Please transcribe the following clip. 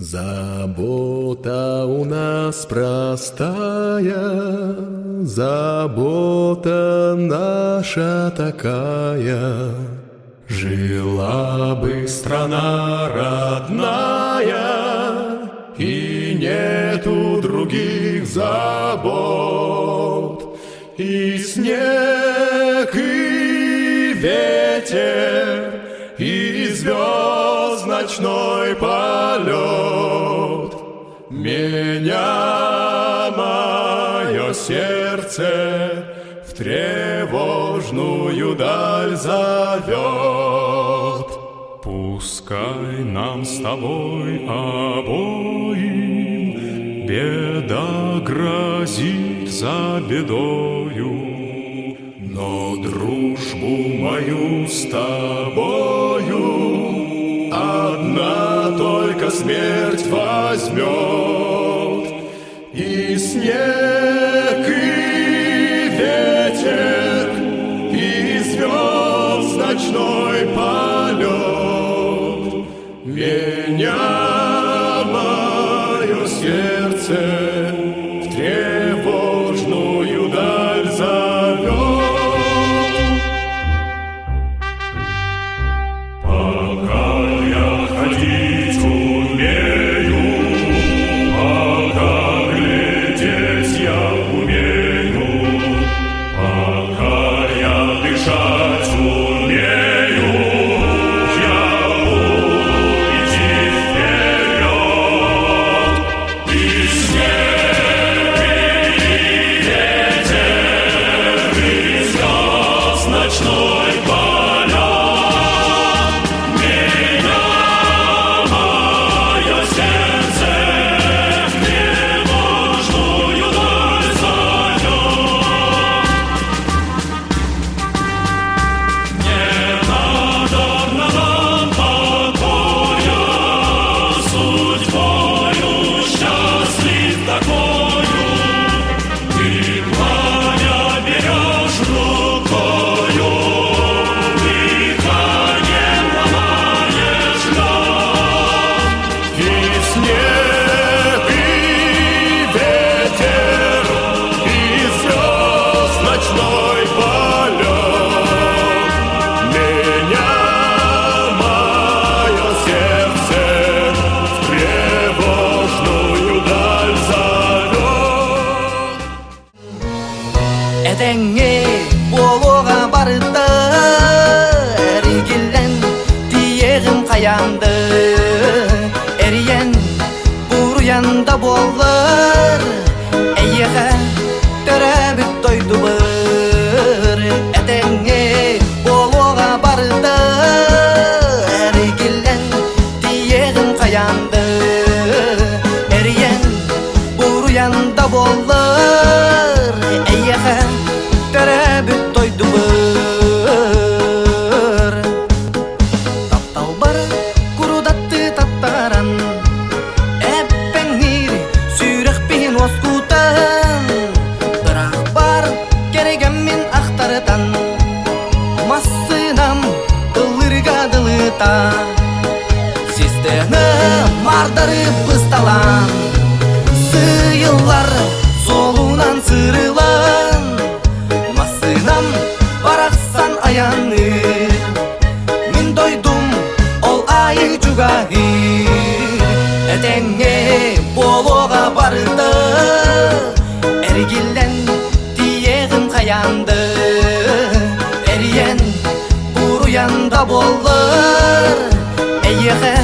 Забота у нас простая, забота наша такая. Жила бы страна родная, и нету других забот. И снег, и ветер, и звезд ночной полет. Меня мое сердце в тревожную даль зовет. Пускай нам с тобой обоим беда грозит за бедою, но дружбу мою с тобою одна только смерть возьмет. И снег, и ветер, и звезд ночной полет. Меня мое сердце в тревожную даль зовет. Пока я ходить умею, пока глядеть я умею, пока я дышать умею, я буду идти вперед. И снег, и ветер, и звезд ночной полет. Меня мое сердце в тревожную даль зовет. Не надо нам покоя, судьбою счастлив такою. Ты пламя берешь рукою, дыханием ломаешь лед. И снег, и ветер, и звезд ночной полет. Меня мое сердце в тревожную даль зовет. Этеңе болуға барды, әрігілен тиегім қаянды. Әріен бұруянда болыр, әйеға төрәбіт тойды бір. Этеңе болуға барды, әрігілен тиегім қаянды. Әріен бұруянда болыр, әйеға төрәбіт тойды бір. Таптал бар құрудатты таттаран, әппәңір сүйрек пен оскутан. Бірақ бар керегем мен ақтарытан, массынам дылырға дылыта. Систені мардарып пысталан, сыйылар солунан сырылан. Масынам барақсан аяны, мен дойдум ол айы жугайыр. Этеңе болуға барды, әргілен тиегім қаянды. Әріен бұруянда болыр, әйеға